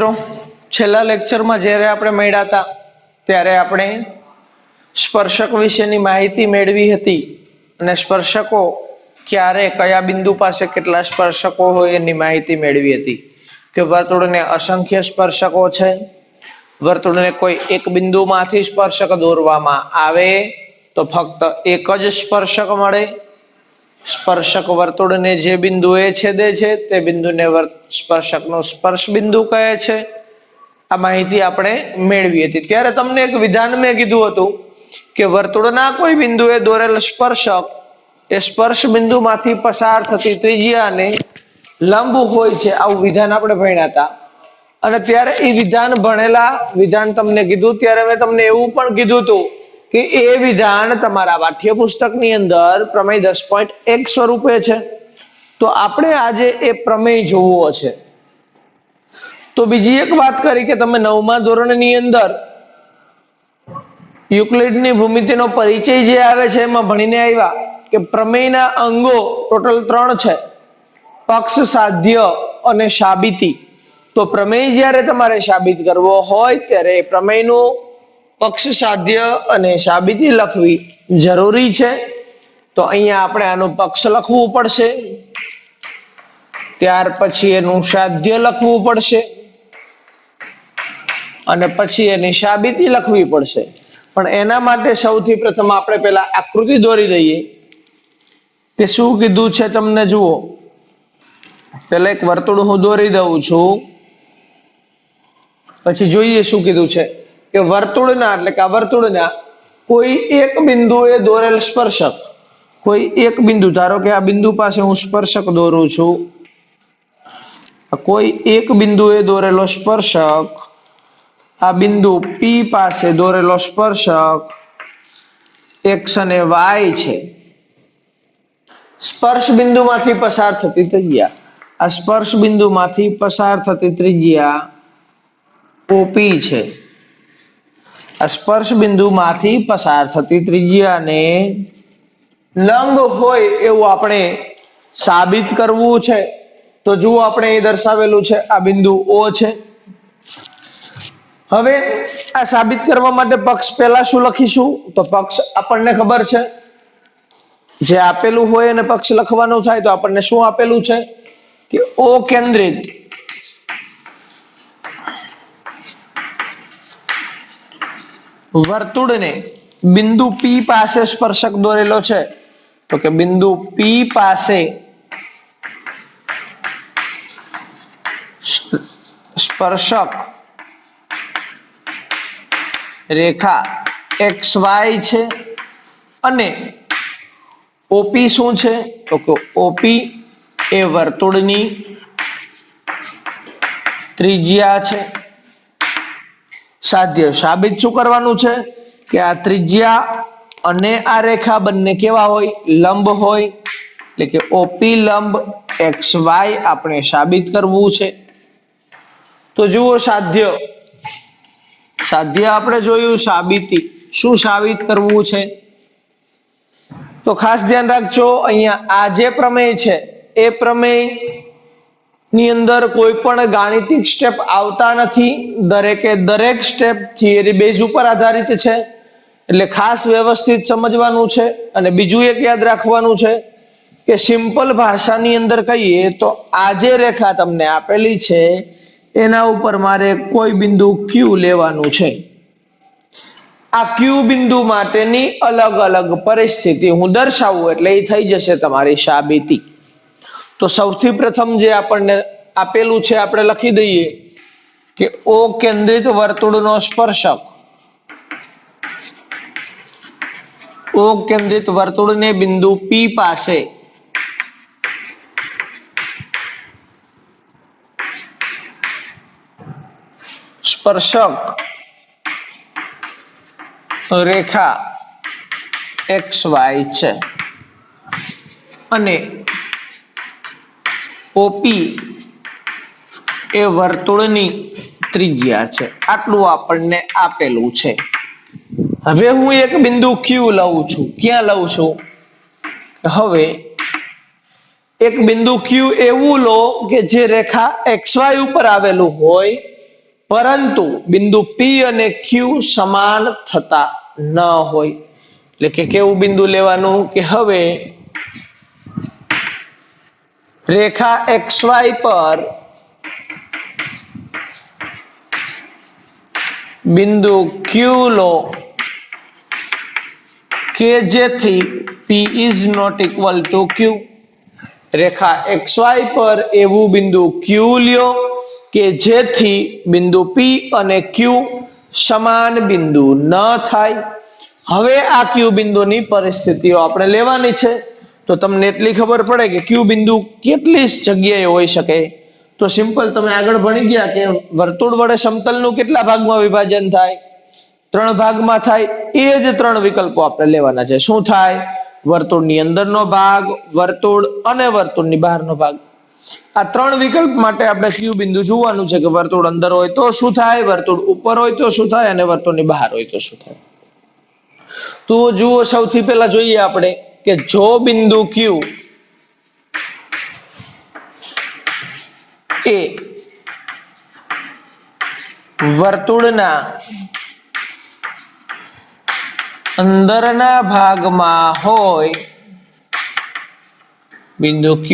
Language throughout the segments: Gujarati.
मित्रों छेल्ला लेक्चर में ज्यारे आपणे मळ्या हता त्यारे आपणे स्पर्शक विशेनी माहिती मेळवी हती अने स्पर्शको क्यारे कया बिंदु पासे केटला स्पर्शको होय एनी माहिती मेळवी हती के वर्तुळने असंख्य स्पर्शको छे। वर्तुळने कोई एक बिंदुमांथी स्पर्शक दोरवामां आवे तो फक्त एक ज स्पर्शक मळे। स्पर्शक वर्तुळने जे बिंदुए छेदे छे ते बिंदुने स्पर्शकनो स्पर्श बिंदु कहे छे। आ माहिती आपणे मेळवी हती त्यारे तमने एक विधान में कीधुं हतुं के वर्तुळना कोई बिंदुए दोरेल स्पर्शक ए स्पर्श बिंदुमांथी पसार थती त्रिज्याने लंब होय छे। आवुं विधान आपणे भण्या हता अने त्यारे ए विधान भणेला विधान तमने कीधुं त्यारे मैं तमने एवुं पण कीधुं हतुं के ए विधान तमारा पाठ्यपुस्तकनी अंदर प्रमेय 10.1 स्वरूपे छे। तो आपणे आजे ए प्रमेय जोवो छे। तो बीजी एक बात करी के तमे 9मा धोरणनी अंदर युक्लिडनी भूमितिनो परिचय जे आवे छे एमां भणीने आव्या के प्रमेयना अंगो टोटल 3 छे पक्ष साध्य अने साबिती। तो प्रमेय ज्यारे तमारे साबित करवो होय त्यारे प्रमेयनो पक्ष साध्य अने साबिती लखवी जरूरी छे। तो अहींया आपणे आनो पक्ष लखवू पड़शे त्यार पछी एनुं साध्य लखवू पड़शे अने पछी एनी साबिती लखवी पड़शे। पण एना माटे सौथी प्रथम आपणे पेला आकृति दोरी दઈએ ते शुं कीधुं छे तमने जुओ। पेला एक वर्तुळ हुं दोरी दઉં છું પછી જોઈએ શું કીધું છે કે વર્તુળના એટલે કે આ વર્તુળના કોઈ એક બિંદુએ દોરેલ સ્પર્શક કોઈ એક બિંદુ ધારો કે આ બિંદુ પાસે હું સ્પર્શક દોરું છું કોઈ એક બિંદુએ દોરેલો સ્પર્શક આ બિંદુ P પાસે દોરેલો સ્પર્શક x અને y છે। સ્પર્શ બિંદુમાંથી પસાર થતી ત્રિજ્યા આ સ્પર્શ બિંદુમાંથી પસાર થતી ત્રિજ્યા OP છે। આ સ્પર્શ બિંદુમાંથી પસાર થતી ત્રિજ્યાને લંબ હોય એવું આપણે સાબિત કરવું છે। તો જુઓ આપણે એ દર્શાવેલું છે આ બિંદુ O છે। હવે આ સાબિત કરવા માટે પક્ષ પહેલા શું લખીશું તો પક્ષ આપણને ખબર છે જે આપેલું હોય અને પક્ષ લખવાનું થાય તો આપણને શું આપેલું છે કે O કેન્દ્રિત વર્તુળને બિંદુ P પાસે સ્પર્શક દોરેલો છે તો કે બિંદુ P પાસે સ્પર્શક રેખા XY છે અને OP શું છે તો કે OP એ વર્તુળની ત્રિજ્યા છે। સાધ્ય સાબિત શું કરવાનું છે કે આ ત્રિજ્યા અને આ રેખા બંને કેવા હોય લંબ હોય એટલે કે OP લંબ XY આપણે સાબિત કરવું છે। તો જુઓ સાધ્ય સાધ્ય આપણે જોયું સાબિતી શું સાબિત કરવું છે તો ખાસ ધ્યાન રાખજો અહીંયા આ જે પ્રમેય છે એ પ્રમેય ની અંદર કોઈ પણ ગાણિતિક સ્ટેપ આવતા નથી દરેકે દરેક સ્ટેપ થિયરી બેઝ ઉપર આધારિત છે એટલે ખાસ વ્યવસ્થિત સમજવાનું છે। અને બીજું એક યાદ રાખવાનું છે કે સિમ્પલ ભાષાની અંદર કહીએ તો આ જે રેખા તમને આપેલી છે એના ઉપર મારે કોઈ બિંદુ Q લેવાનું છે। આ Q બિંદુ માટેની અલગ અલગ પરિસ્થિતિ હું દર્શાવું એટલે એ થઈ જશે તમારી સાબિતી। તો સૌથી પ્રથમ જે આપણને આપેલું છે આપણે લખી દઈએ કે O કેન્દ્રિત વર્તુળનો સ્પર્શક O કેન્દ્રિત વર્તુળને બિંદુ P પાસે સ્પર્શક રેખા XY છે અને OP એ વર્તુળની ત્રિજ્યા છે। આટલું આપણને આપેલું છે। હવે હું એક બિંદુ Q લઉં છું ક્યાં લઉં છું હવે એક બિંદુ Q એવું લો કે જે રેખા XY ઉપર આવેલું હોય પરંતુ બિંદુ પી અને ક્યુ સમાન થતા ન હોય. એટલે કે કેવું બિંદુ લેવાનું કે હવે રેખા XY પર બિંદુ ક્યુ લો કે જેથી P is not equal to Q. Rekha XY પર એવું બિંદુ Q લ્યો કે જેથી બિંદુ P અને Q સમાન બિંદુ ન થાય. હવે આ Q બિંદુની પરિસ્થિતિઓ આપણે લેવાની છે. તો તમને એટલી ખબર પડે કે Q બિંદુ કેટલી જગ્યાએ હોઈ શકે. તો સિમ્પલ તમે આગળ ભણી ગયા કે વર્તુળ વડે સમતલનું કેટલા ભાગમાં વિભાજન થાય? 3 ભાગમાં થાય. એ જ 3 વિકલ્પો આપણે લેવાના છે. શું થાય? વર્તુળની અંદરનો ભાગ, વર્તુળ અને વર્તુળની બહારનો ભાગ. આ 3 વિકલ્પ માટે આપણે Q બિંદુ જોવાનું છે કે વર્તુળ અંદર હોય તો શું થાય, વર્તુળ ઉપર હોય તો શું થાય અને વર્તુળની બહાર હોય તો શું થાય. તો જુઓ, સૌથી પહેલા જોઈએ આપણે કે જો બિંદુ Q એ વર્તુળના અંદરના ભાગમાં હોય, બિંદુ Q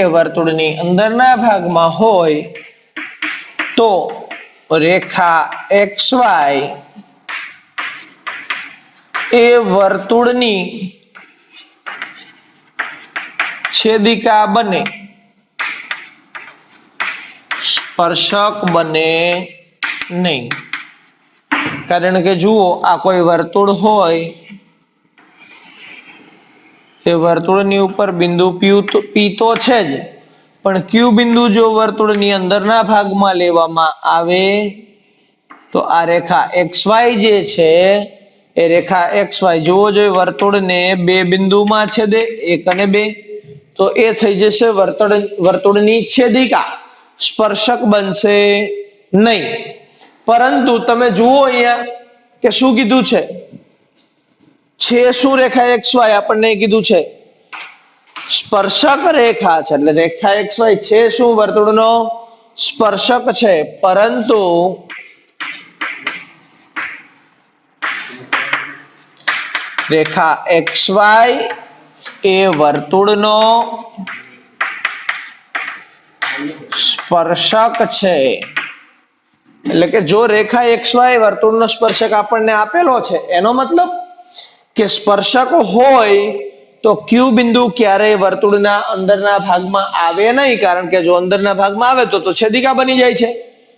એ વર્તુળની અંદરના ભાગમાં હોય તો રેખા XY એ વર્તુળની છેદિકા બને, સ્પર્શક બને નહીં. કારણ કે જુઓ, આ કોઈ વર્તુળ હોય, એ વર્તુળની ઉપર બિંદુ P તો છે જ, પણ Q બિંદુ જો વર્તુળની અંદરના ભાગમાં લેવામાં આવે તો આ રેખા XY જે છે એ રેખા XY જુઓ, જોઈએ વર્તુળને 2 બિંદુમાં છેદે, 1 અને 2, તો એ થઈ જશે વર્તુળની છેદિકા, સ્પર્શક બનશે નહીં. પરંતુ તમે જુઓ અહીંયા કે શું કીધું છે શું રેખા XY આપણને કીધું છે સ્પર્શક રેખા છે. એટલે રેખા XY છે શું? વર્તુળનો સ્પર્શક છે. પરંતુ રેખા XY એ વર્તુળનો સ્પર્શક છે. એટલે કે જો રેખા XY વર્તુળનો સ્પર્શક આપણને આપેલો છે, એનો મતલબ કે સ્પર્શક હોય તો Q બિંદુ ક્યારેય વર્તુળના અંદરના ભાગમાં આવે નહીં. કારણ કે જો અંદરના ભાગમાં આવે તો છેદિકા બની જાય છે.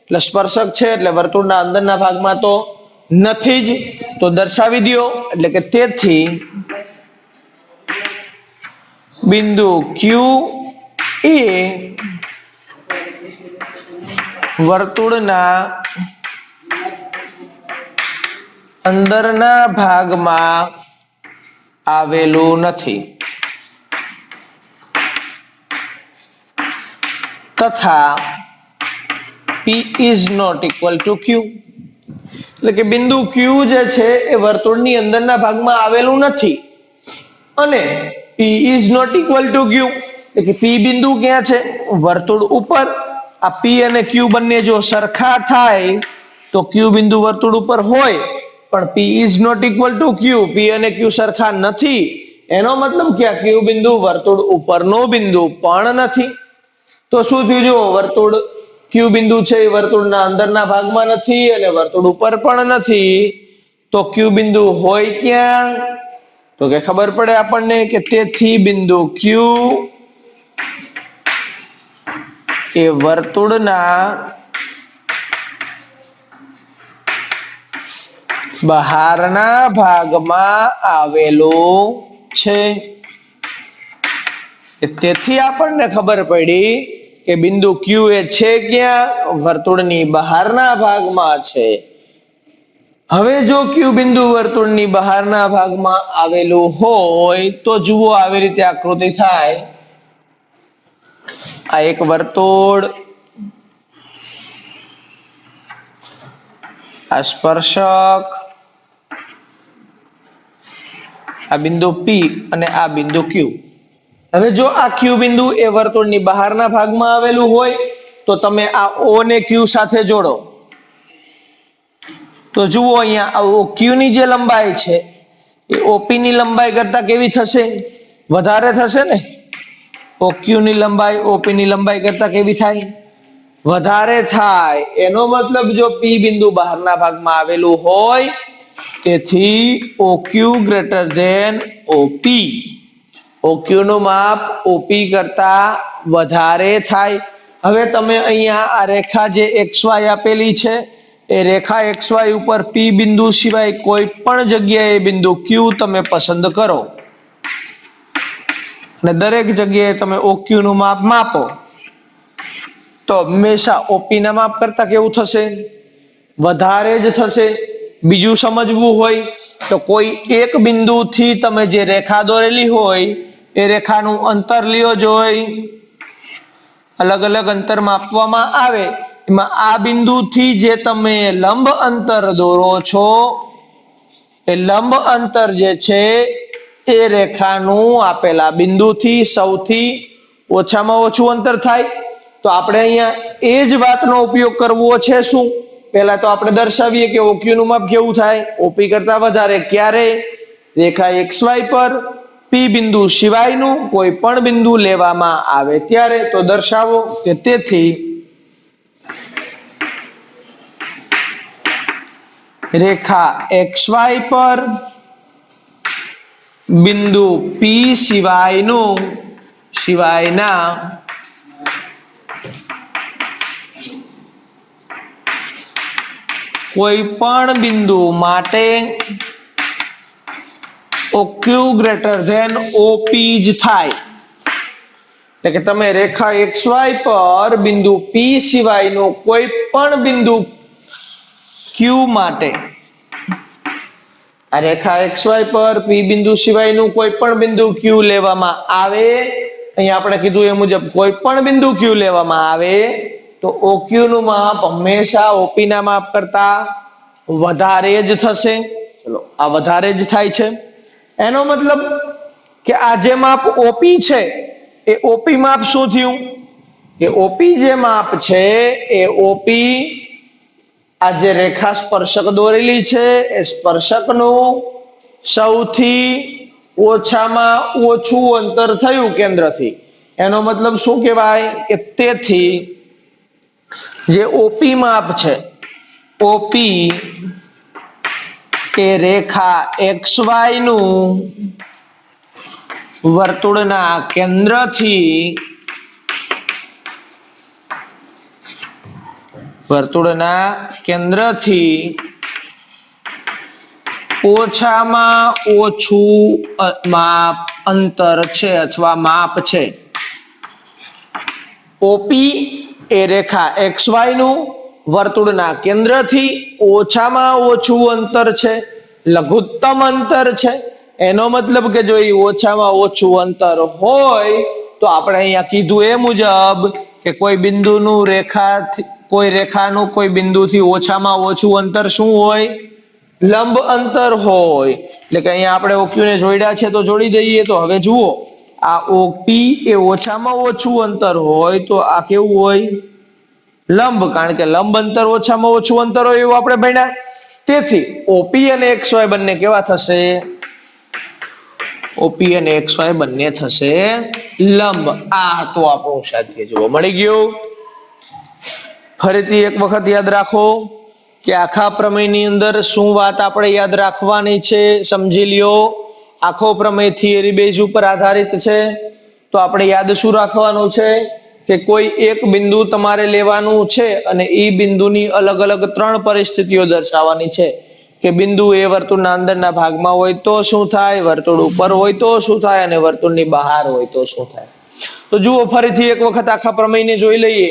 એટલે સ્પર્શક છે એટલે વર્તુળના અંદરના ભાગમાં તો નથી જ, તો દર્શાવી દો. એટલે કે તેથી બિંદુ Q એ વર્તુળના અંદરના ભાગમાં આવેલું નથી તથા P is not equal to Q. એટલે કે બિંદુ Q જે છે એ વર્તુળની અંદરના ભાગમાં આવેલું નથી અને P is not equal to Q. એટલે કે P બિંદુ ક્યાં છે? વર્તુળ ઉપર. આ P અને Q બંને જો સરખા થાય તો Q બિંદુ વર્તુળ ઉપર હોય, પણ P is not equal to Q. P અને Q સરખા નથી, એનો મતલબ કે આ Q બિંદુ વર્તુળ ઉપરનો બિંદુ પણ નથી. તો શું થયું? જો વર્તુળ Q બિંદુ છે એ વર્તુળના અંદરના ભાગમાં નથી અને વર્તુળ ઉપર પણ નથી, તો Q બિંદુ હોય ક્યાં? તો કે ખબર પડે આપણને કે તેથી બિંદુ Q એ વર્તુળના બહારના ભાગમાં આવેલું છે. તેથી આપણને ખબર પડી કે બિંદુ Q એ છે ક્યાં? વર્તુળની બહારના ભાગમાં છે. હવે જો Q બિંદુ વર્તુળની બહારના ભાગમાં આવેલું હોય તો જુઓ, આવી રીતે આકૃતિ થાય. આ એક વર્તુળ, આ સ્પર્શક, આ બિંદુ P અને આ બિંદુ Q. હવે જો આ Q બિંદુ એ વર્તુળની બહારના ભાગમાં આવેલું હોય તો તમે આ O ને Q સાથે જોડો. તો જુઓ અહીંયા OQ ની જે લંબાઈ છે એ OP ની લંબાઈ કરતા કેવી થશે? વધારે થશે ને. OQ ની લંબાઈ OP ની લંબાઈ કરતા કેવી થાય? વધારે થાય. એનો મતલબ જો P બિંદુ બહારના ભાગમાં આવેલું હોય તેથી OQ greater than OP. OQ નું માપ OP કરતા વધારે થાય. હવે તમે અહીંયા આ રેખા જે XY આપેલી છે એ રેખા XY ઉપર P બિંદુ સિવાય કોઈ પણ જગ્યાએ બિંદુ Q તમે પસંદ કરો અને દરેક જગ્યાએ તમે OQ નું માપ માપો તો હંમેશા OP ના માપ કરતા કેવું થશે? વધારે જ થશે. બીજું સમજવું હોય તો કોઈ એક બિંદુથી તમે જે રેખા દોરેલી હોય એ રેખાનું અંતર લ્યો જોઈ. અલગ અલગ અંતર માપવામાં આવે એમાં આ બિંદુથી જે તમે લંબ અંતર દોરો છો એ લંબ અંતર જે છે એ રેખાનું આપેલા બિંદુથી સૌથી ઓછામાં ઓછું અંતર થાય. તો આપણે અહીંયા એ જ વાતનો ઉપયોગ કરવો છે. શું? પહેલા તો આપણે દર્શાવીએ કે OQ નું માપ કેવું થાય? OP કરતા વધારે. ક્યારે? રેખા XY પર P બિંદુ સિવાયનું કોઈ પણ બિંદુ લેવામાં આવે ત્યારે. તો દર્શાવો કે તેથી રેખા XY પર બિંદુ P સિવાયના કોઈ પણ બિંદુ માટે OQ ગ્રેટર ધેન OP જ થાય. એટલે કે તમે રેખા XY પર બિંદુ P સિવાયનું કોઈ પણ બિંદુ Q માટે આ રેખા XY પર P બિંદુ સિવાયનું કોઈ પણ બિંદુ Q લેવામાં આવે. અહીંયા આપણે કીધું એ મુજબ કોઈ પણ બિંદુ Q લેવામાં આવે તો OQ નું માપ હંમેશા OP ના માપ કરતા વધારે જ થશે. ચલો આ વધારે જ થાય છે. એનો મતલબ કે આ જે માપ OP છે એ OP માપ શું થયું? કે OP જે માપ છે એ OP આ જે રેખા સ્પર્શક દોરેલી છે એ સ્પર્શકનું સૌથી ઓછામાં ઓછું અંતર થયું કેન્દ્રથી. એનો મતલબ શું કહેવાય? કે તેથી જે OP માપ છે OP એ રેખા XY નું વર્તુળના કેન્દ્રથી ઓછામાં ઓછું માપ અંતર છે અથવા માપ છે. OP એ રેખા XY નું વર્તુળના કેન્દ્રથી ઓછામાં ઓછું અંતર છે, લઘુત્તમ અંતર છે. એનો મતલબ કે જો એ ઓછામાં ઓછું અંતર હોય તો આપણે અહીંયા કીધું એ મુજબ કે કોઈ બિંદુનું રેખાનું કોઈ બિંદુથી ઓછામાં ઓછું અંતર શું હોય? લંબ અંતર હોય. એટલે કે અહીંયા આપણે OQ ને જોડ્યા છે તો જોડી દઈએ. તો હવે જુઓ આ OP એ ઓછામાં ઓછું અંતર હોય તો આ કેવું હોય? લંબ. કારણ કે લંબ અંતર ઓછામાં ઓછું અંતર હોય એવું આપણે ભણ્યા. તેથી OP અને XY બંને કેવા થશે? OP અને XY બંને થશે લંબ. આ તો આપણું સાધ્ય જુઓ મળી ગયું. ફરીથી એક વખત યાદ રાખો કે આખા પ્રમેયની અંદર શું વાત આપણે યાદ રાખવાની છે સમજી લ્યો. આખો પ્રમેય થિયરી બેઝ ઉપર આધારિત છે. તો આપણે યાદ શું રાખવાનું છે કે કોઈ એક બિંદુ તમારે લેવાનું છે અને એ બિંદુની અલગ અલગ 3 પરિસ્થિતિઓ દર્શાવવાની છે. કે બિંદુ એ વર્તુળના અંદરના ભાગમાં હોય તો શું થાય, વર્તુળ ઉપર હોય તો શું થાય અને વર્તુળની બહાર હોય તો શું થાય. તો જુઓ ફરીથી એક વખત આખા પ્રમેયને જોઈ લઈએ.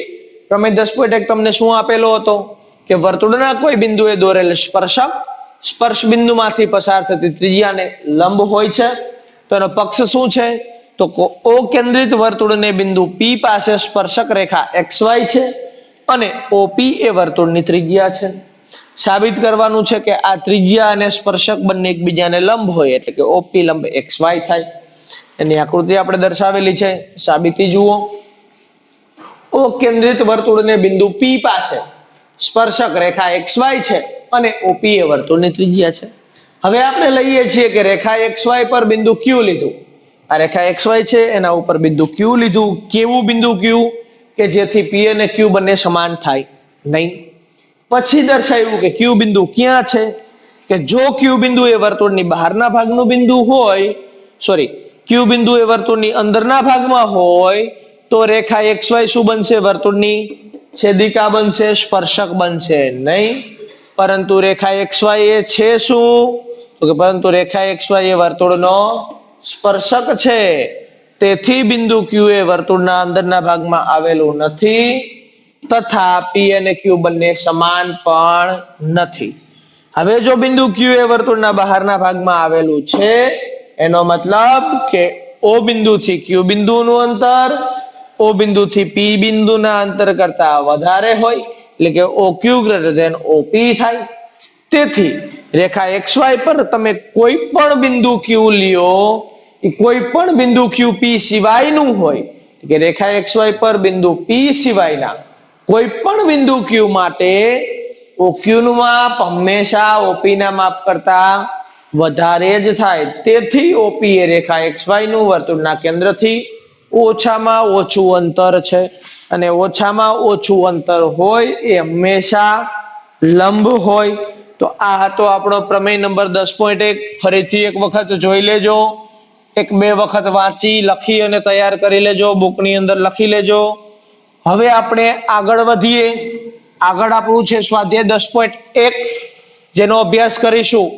પ્રમેય 10.1 તમને શું આપેલો હતો કે વર્તુળના કોઈ બિંદુએ દોરેલ સ્પર્શક સ્પર્શ બિંદુમાંથી પસાર થતી ત્રિજ્યાને લંબ હોય છે. તો એનો પક્ષ શું છે? તો O કેન્દ્રિત વર્તુળને બિંદુ P પાસે સ્પર્શક રેખા XY છે અને OP એ વર્તુળની ત્રિજ્યા છે. સાબિત કરવાનું છે કે આ ત્રિજ્યા અને સ્પર્શક બંને એકબીજાને લંબ હોય એટલે કે OP લંબ XY થાય. એની આકૃતિ આપણે દર્શાવેલી છે. સાબિતી જુઓ. O કેન્દ્રિત વર્તુળને બિંદુ P પાસે સ્પર્શક રેખા XY છે અને ઓપી એ વર્તુળની ત્રિજ્યા છે. હવે આપણે લઈએ છીએ કે રેખા XY પર બિંદુ Q લીધું. આ રેખા XY છે એના ઉપર બિંદુ Q લીધું. કેવું બિંદુ Q? કે જેથી P અને Q બંને સમાન થાય નહીં. પછી દર્શાવ્યું કે Q બિંદુ ક્યાં છે? કે જો Q બિંદુ એ વર્તુળની બહારના ભાગનું બિંદુ હોય, Q બિંદુ એ વર્તુળની અંદરના ભાગમાં હોય તો રેખા XY શું બનશે? વર્તુળની છેદિકા બનશે, સ્પર્શક બનશે નહીં. પરંતુ રેખા XY એ છે શું? તો કે પરંતુ રેખા XY એ વર્તુળનો સ્પર્શક છે. તેથી બિંદુ Q એ વર્તુળના અંદરના ભાગમાં આવેલું નથી તથા P અને Q બંને સમાન પણ નથી. હવે જો બિંદુ Q એ વર્તુળના બહારના ભાગમાં આવેલું છે એનો મતલબ કે O બિંદુથી Q બિંદુનું અંતર O બિંદુથી P બિંદુના અંતર કરતા વધારે હોય, એટલે કે OQ > OP થાય. તેથી રેખા XY પર તમે કોઈ પણ બિંદુ Q લ્યો, એ કોઈ પણ બિંદુ Q P સિવાયનું હોય, કે રેખા XY પર બિંદુ P સિવાયના કોઈ પણ બિંદુ Q માટે OQ નું માપ હંમેશા OP ના માપ કરતા વધારે જ થાય. તેથી OP એ રેખા XY નું વર્તુળના કેન્દ્રથી ઓછામાં ઓછું અંતર છે અને ઓછામાં ઓછું અંતર હોય એ હંમેશા લંબ હોય. તો આ હતો આપણો પ્રમેય નંબર 10.1. ફરીથી એક વખત જોઈ લેજો, એક બે વખત વાંચી લખી અને તૈયાર કરી લેજો, બુકની અંદર લખી લેજો. હવે આપણે આગળ વધીએ. આગળ આપણું છે સ્વાધ્યાય 10.1 જેનો અભ્યાસ કરીશું.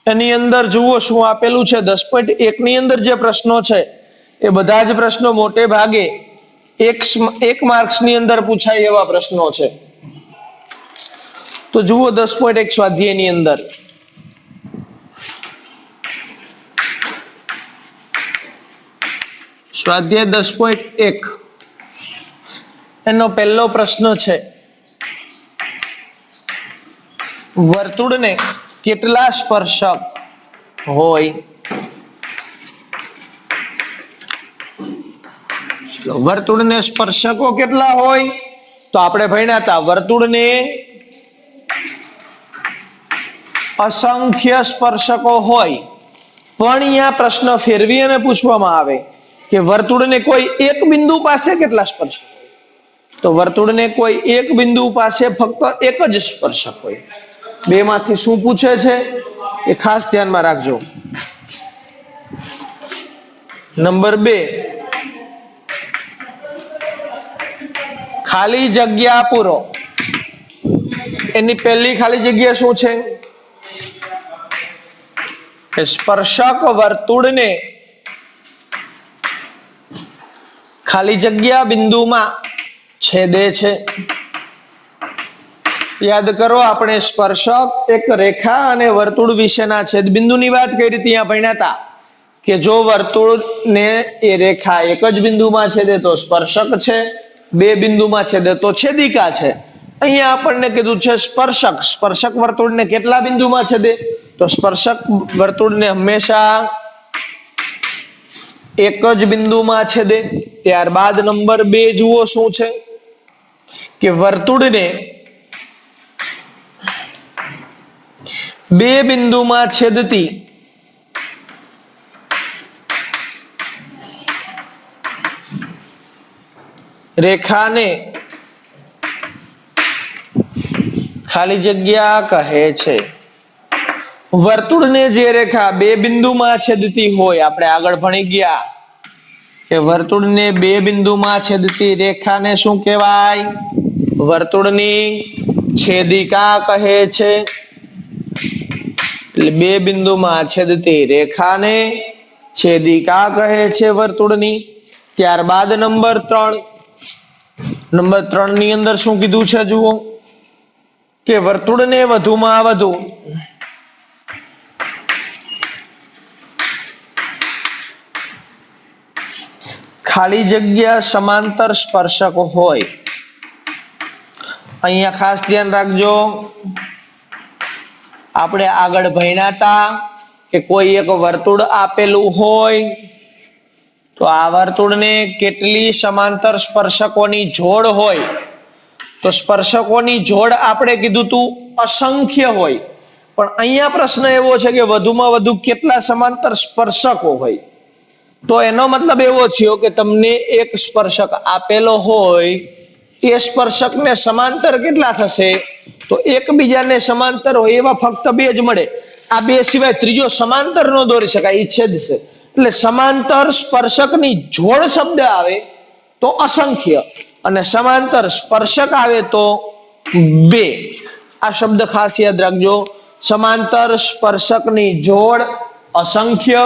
એની અંદર જુઓ શું આપેલું છે. 10.1 ની અંદર જે પ્રશ્નો છે એ બધા જ પ્રશ્નો મોટે ભાગે એક માર્ક્સ ની અંદર પૂછાય એવા પ્રશ્નો છે. તો જુઓ 10.1 સ્વાધ્યાય ની અંદર સ્વાધ્યાય 10.1 એનો પહેલો પ્રશ્ન છે, વર્તુળને કેટલા સ્પર્શક હોય? વર્તુળને સ્પર્શકો કેટલા હોય? તો આપણે ભણ્યા હતા વર્તુળને અસંખ્ય સ્પર્શકો હોય, પણ અહીંયા પ્રશ્ન ફેરવી અને પૂછવામાં આવે કે વર્તુળને કોઈ એક બિંદુ પાસે કેટલા સ્પર્શક હોય? તો વર્તુળને કોઈ એક બિંદુ પાસે ફક્ત એક જ સ્પર્શક હોય. બે માંથી શું પૂછે છે એ ખાસ ધ્યાનમાં રાખજો. નંબર 2, ખાલી જગ્યા પૂરો. એની પહેલી ખાલી જગ્યા શું છે? સ્પર્શક વર્તુળને ખાલી જગ્યા બિંદુમાં છેદે છે. યાદ કરો, આપણે સ્પર્શક, એક રેખા અને વર્તુળ વિશેના છેદ બિંદુની વાત કરી ત્યાં ભણ્યા હતા કે જો વર્તુળને એ રેખા એક જ બિંદુમાં છેદે તો સ્પર્શક છે, બે બિંદુમાં છેદે તો છેદિકા છે. અહીંયા આપણને કીધું છે સ્પર્શક. સ્પર્શક વર્તુળને કેટલા બિંદુમાં છેદે? તો સ્પર્શક વર્તુળને હંમેશા એક જ બિંદુમાં છેદે. ત્યારબાદ નંબર 2 જુઓ શું છે કે વર્તુળને બે બિંદુમાં છેદતી રેખાને ખાલી જગ્યા કહે છે. વર્તુળને જે રેખા બે બિંદુમાં છેદતી હોય, આપણે આગળ ભણી ગયા કે વર્તુળને બે બિંદુમાં છેદતી રેખાને શું કહેવાય? વર્તુળની છેદિકા કહે છે. એટલે બે બિંદુમાં છેદતી રેખાને છેદિકા કહે છે વર્તુળની. ત્યારબાદ નંબર 3. નંબર 3 ની અંદર શું કીધું છે જુઓ કે વર્તુળને વધુમાં વધુ ખાલી જગ્યા સમાંતર સ્પર્શક હોય. અહીંયા ખાસ ધ્યાન રાખજો, આપણે આગળ ભણ્યા હતા કે કોઈ એક વર્તુળ આપેલું હોય તો આ વર્તુળને કેટલી સમાંતર સ્પર્શકોની જોડ હોય, તો સ્પર્શકોની જોડ આપણે કીધું તું असंख्य होय पण અહીંયા પ્રશ્ન એવો છે કે વધુમાં વધુ કેટલા સમાંતર સ્પર્શકો હોય તો એનો મતલબ એવો થયો કે તમને એક સ્પર્શક આપેલો હોય એ સ્પર્શકને સમાંતર કેટલા થશે તો એકબીજાને સમાંતર હોય એવા ફક્ત બે જ મળે આ બે સિવાય ત્રીજો સમાંતર નો દોરી શકાય એ છેદશે એટલે સમાંતર સ્પર્શકની જોડ શબ્દ આવે તો અસંખ્ય અને સમાંતર સ્પર્શક આવે તો બે આ શબ્દ ખાસ યાદ રાખજો સમાંતર સ્પર્શકની જોડ અસંખ્ય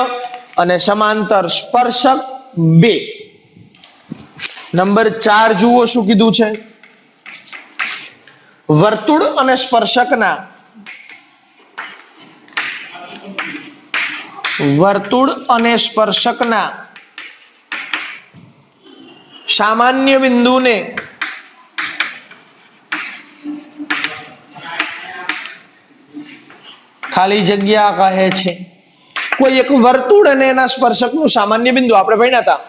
અને સમાંતર સ્પર્શક બે નંબર 4 જુઓ શું કીધું છે વર્તુળ અને સ્પર્શકના સામાન્ય બિંદુને ખાલી જગ્યા કહે છે કોઈ એક વર્તુળ અને એના સ્પર્શકનું સામાન્ય બિંદુ આપણે ભણ્યા હતા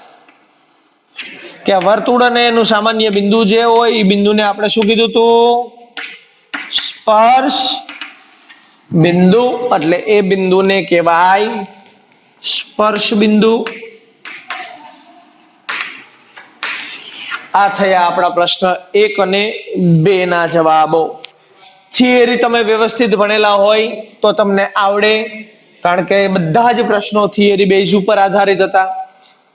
કે વર્તુળ અને એનું સામાન્ય બિંદુ જે હોય એ બિંદુને આપણે શું કીધું હતું સ્પર્શ બિંદુ એટલે એ બિંદુને કહેવાય સ્પર્શ બિંદુ આ થયા આપણા પ્રશ્ન 1 અને 2 ના જવાબો થિયરી તમે વ્યવસ્થિત ભણેલા હોય તો તમને આવડે કારણ કે બધા જ પ્રશ્નો થિયરી બેઝ ઉપર આધારિત હતા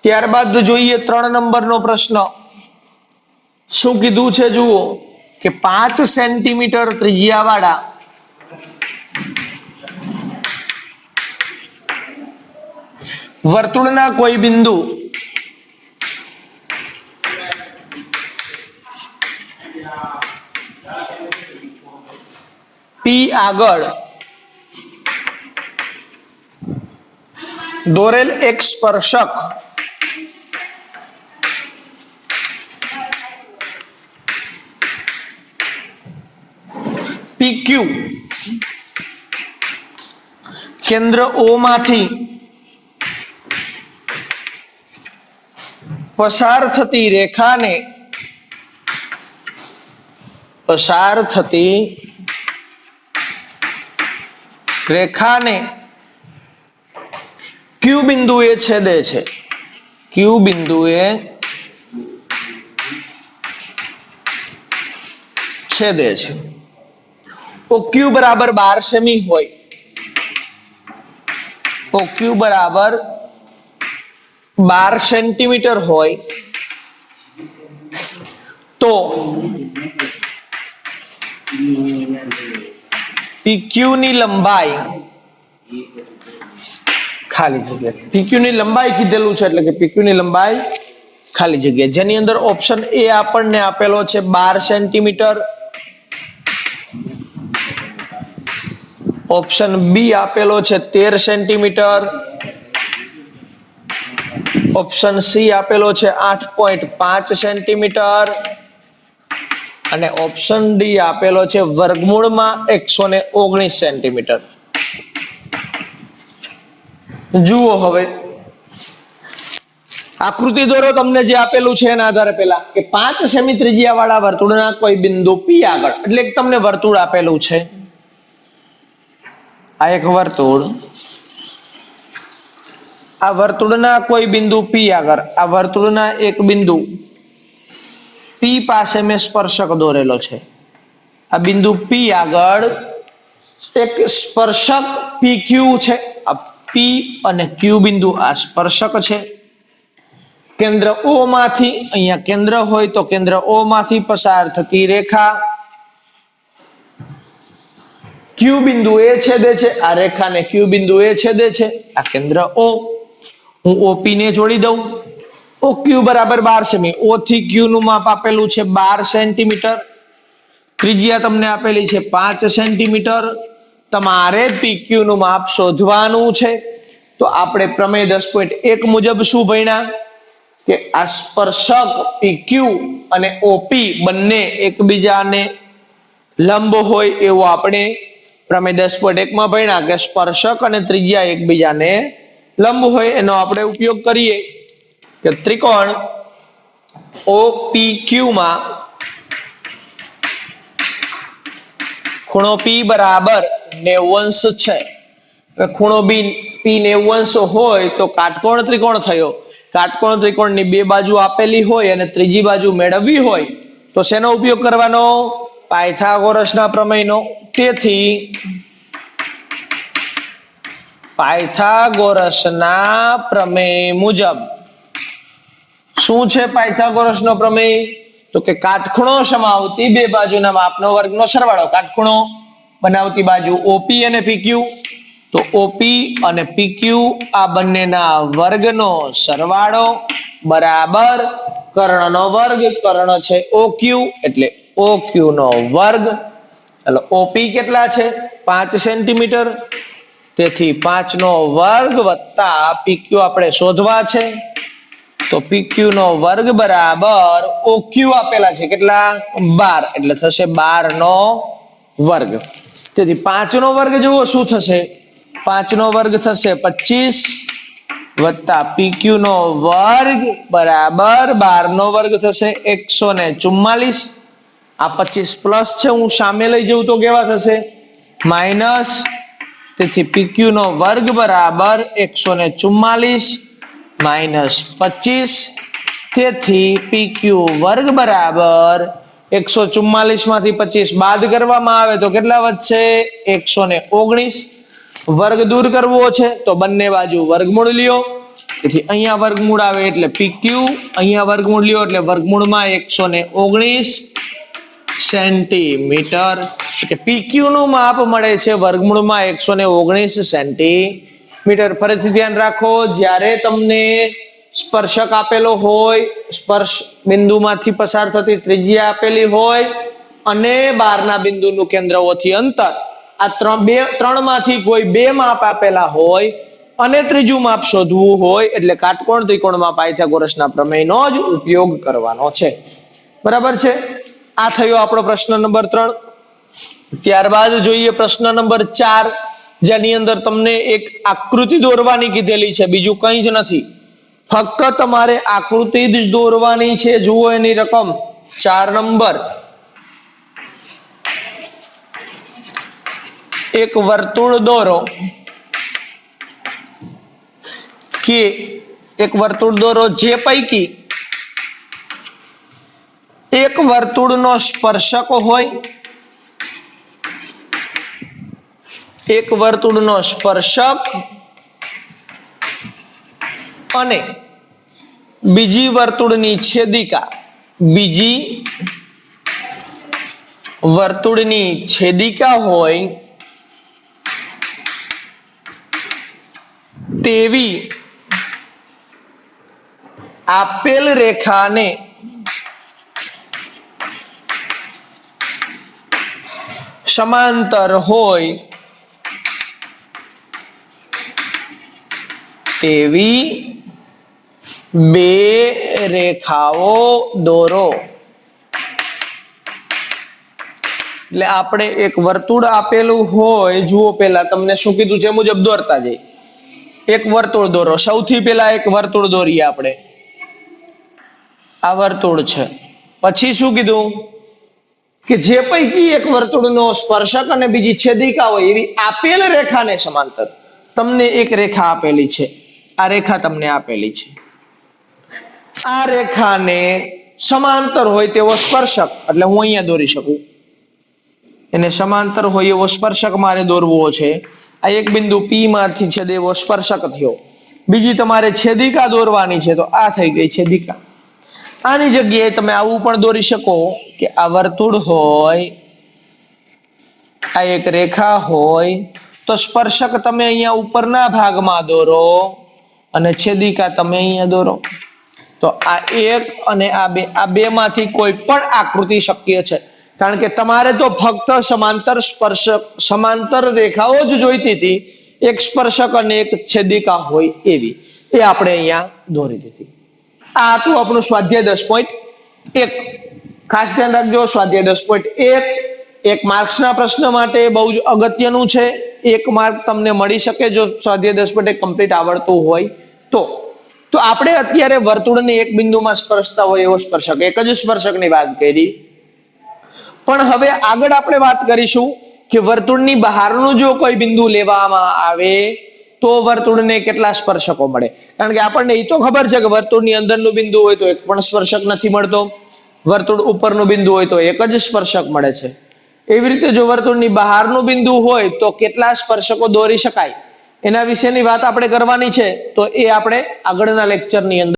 ત્યારબાદ જોઈએ 3 નંબરનો પ્રશ્ન શું કીધું છે જુઓ કે 5 સેન્ટીમીટર ત્રિજ્યાવાળા વર્તુળના કોઈ બિંદુ P આગળ દોરેલ એક સ્પર્શક PQ કેન્દ્ર O માંથી પસાર થતી રેખાને Q બિંદુએ છેદે છે OQ બરાબર 12 સેમી હોય OQ બરાબર 12 સેન્ટીમીટર હોય તો PQ ની લંબાઈ ખાલી જગ્યા PQ ની લંબાઈ કીધેલું છે એટલે કે PQ ની લંબાઈ ખાલી જગ્યા જેની અંદર ઓપ્શન A આપણને આપેલો છે 12 સેન્ટીમીટર ઓપ્શન બી આપેલો છે 13 સેન્ટીમીટર ઓપ્શન સી આપેલો છે 8.5 સેન્ટીમીટર અને ઓપ્શન ડી આપેલો છે વર્ગમૂળમાં 119 સેન્ટીમીટર જુઓ હવે આકૃતિ દોરો તમને જે આપેલું છે એના આધારે પેલા કે 5 સેમી ત્રિજ્યા વાળા વર્તુળના કોઈ બિંદુ P આગળ એટલે કે તમને વર્તુળ આપેલું છે આ એક વર્તુળ આ વર્તુળના કોઈ બિંદુ P આગળ આ વર્તુળના એક બિંદુ P પાસે મેં સ્પર્શક દોરેલો છે આ બિંદુ P આગળ એક સ્પર્શક PQ છે આ P અને Q બિંદુ આ સ્પર્શક છે કેન્દ્ર O માંથી અહીંયા કેન્દ્ર હોય તો કેન્દ્ર O માંથી પસાર થતી રેખા Q બિંદુ એ છેદે છે આ રેખાને Q બિંદુ એ છેદે છે આ કેન્દ્ર O હું OP ને જોડી દઉં OQ બરાબર 12 સેમી O થી Q નું માપ આપેલું છે 12 સેન્ટીમીટર ત્રિજ્યા તમને આપેલી છે 5 સેન્ટીમીટર તમારે PQ નું માપ શોધવાનું છે તો આપણે પ્રમેય 10.1 મુજબ શું ભણ્યા કે આ સ્પર્શક PQ અને OP બંને એકબીજાને લંબ હોય એવો આપણે પ્રમેય 10.1 માં ભણ્યા કે સ્પર્શક અને ત્રિજ્યા એકબીજાને લંબ હોય એનો આપણે ઉપયોગ કરીએ કે ત્રિકોણ OPQ માં ખૂણો P બરાબર 90 અંશ છે. ખૂણો P 90 અંશ હોય તો કાટકોણ ત્રિકોણ થયો. કાટકોણ ત્રિકોણની બે બાજુ આપેલી હોય અને ત્રીજી બાજુ મેળવવી હોય તો શેનો ઉપયોગ કરવાનો? પાયથાગોરસના પ્રમેયનો. તેથી પાયથાગોરસના પ્રમેય મુજબ શું છે પાયથાગોરસનો પ્રમેય? તો કે કાટખૂણો સમાવતી બે બાજુના માપનો વર્ગનો સરવાળો. કાટખૂણો બનાવતી બાજુ OP અને PQ, તો OP અને PQ આ બંનેના વર્ગનો સરવાળો બરાબર કર્ણનો વર્ગ. કર્ણ છે OQ એટલે OQ નો વર્ગ. ચાલો OP કેટલા છે? 5 સેન્ટીમીટર. તેથી 5 નો વર્ગ વત્તા PQ આપણે શોધવા છે. તો PQ નો વર્ગ બરાબર OQ આપેલા છે કેટલા? 12 એટલે થશે 12 નો વર્ગ. તેથી 5 નો વર્ગ જુઓ શું થશે? 5 નો વર્ગ થશે 25 વત્તા PQ નો વર્ગ બરાબર 12 નો વર્ગ થશે 144. આ 25 પ્લસ છે, હું સામે લઈ જઉં તો કેવા થશે? માઇનસ. તેથી PQ નો વર્ગ બરાબર 144 માઇનસ 25. તેથી PQ વર્ગ બરાબર 144 માંથી 25 બાદ કરવામાં આવે તો કેટલા વધશે? 119. વર્ગ દૂર કરવો છે તો બંને બાજુ વર્ગમૂળ લ્યો. તેથી અહીંયા વર્ગમૂળ આવે એટલે PQ, અહીંયા વર્ગમૂળ લ્યો એટલે વર્ગમૂળમાં 119 સેન્ટીમીટર. કે PQ નું માપ મળે છે વર્ગમૂળમાં 119 સેન્ટીમીટર. ફરીથી ધ્યાન રાખો, જ્યારે તમને સ્પર્શક આપેલો હોય, સ્પર્શ બિંદુમાંથી પસાર થતી ત્રિજ્યા આપેલી હોય અને બહારના બિંદુનું કેન્દ્ર ઓથી અંતર, આ ત્રણ માંથી કોઈ બે માપ આપેલા હોય અને ત્રીજું માપ શોધવું હોય એટલે કાટકોણ ત્રિકોણમાં પાયથાગોરસના પ્રમેયનો જ ઉપયોગ કરવાનો છે. બરાબર છે? આ થયો આપણો પ્રશ્ન નંબર 3. ત્યારબાદ જોઈએ પ્રશ્ન નંબર 4, જેની અંદર તમને એક આકૃતિ દોરવાની કીધેલી છે, બીજું કંઈ જ નથી. ફક્ત તમારે આકૃતિ જ દોરવાની છે. જુઓ એની રકમ 4 નંબર. એક વર્તુળ દોરો કે એક વર્તુળ દોરો જે પૈકી એક વર્તુળનો સ્પર્શક હોય, એક વર્તુળનો સ્પર્શક અને બીજી વર્તુળની છેદિકા, બીજી વર્તુળની છેદિકા હોય તેવી આપેલ રેખાને સમાંતર હોય તેવી બે રેખાઓ દોરો. એટલે આપણે એક વર્તુળ આપેલું હોય, જુઓ પહેલા તમને શું કીધું છે મુજબ દોરતા જઈએ. એક વર્તુળ દોરો. સૌથી પહેલા એક વર્તુળ દોરીએ આપણે. આ વર્તુળ છે. પછી શું કીધું કે જે પૈકી એક વર્તુળનો સ્પર્શક અને બીજી છેદિકા હોય એવી આપેલ રેખાને સમાંતર. તમને એક રેખા આપેલી છે, આ રેખા તમને આપેલી છે. આ રેખાને સમાંતર હોય તેવો સ્પર્શક, એટલે હું અહીંયા દોરી શકું, એને સમાંતર હોય એવો સ્પર્શક મારે દોરવો છે. આ એક બિંદુ P માંથી છેદે એવો સ્પર્શક થયો. બીજી તમારે છેદિકા દોરવાની છે, તો આ થઈ ગઈ છેદિકા. આની જગ્યાએ તમે આવું પણ દોરી શકો કે આ વર્તુળ હોય, આ એક રેખા હોય, તો સ્પર્શક તમે અહીંયા ઉપરના ભાગમાં દોરો અને છેદિકા તમે અહીંયા દોરો. તો આ એક અને આ બે માંથી કોઈ પણ આકૃતિ શક્ય છે, કારણ કે તમારે તો ફક્ત સમાંતર રેખાઓ જ જોઈતી હતી. એક સ્પર્શક અને એક છેદિકા હોય એવી, એ આપણે અહીંયા દોરી દીધી. આ હતું આપણું સ્વાધ્યાય 10.1. ખાસ ધ્યાન રાખજો, સ્વાધ્યાય 10.1 એક માર્ક્સના પ્રશ્ન માટે બહુ જ અગત્યનું છે. 1 માર્ક તમને મળી શકે જો સ્વાધ્યાય 10.1 કમ્પ્લીટ આવડતું હોય તો. તો આપણે અત્યારે વર્તુળને એક બિંદુમાં સ્પર્શતા હોય એવો સ્પર્શક, એક જ સ્પર્શકની વાત કરી. પણ હવે આગળ આપણે વાત કરીશું કે વર્તુળની બહારનું જો કોઈ બિંદુ લેવામાં આવે તો વર્તુળને કેટલા સ્પર્શકો મળે. કારણ કે આપણને એ તો ખબર છે કે વર્તુળની અંદરનું બિંદુ હોય તો એક પણ સ્પર્શક નથી મળતો, વર્તુળ ઉપરનું બિંદુ હોય તો એક જ સ્પર્શક મળે છે. એવી રીતે જો વર્તુળની બહારનું બિંદુ હોય તો કેટલા સ્પર્શકો દોરી શકાય એના વિશેની વાત આપણે કરવાની છે. તો એ આપણે આગળના લેક્ચરની અંદર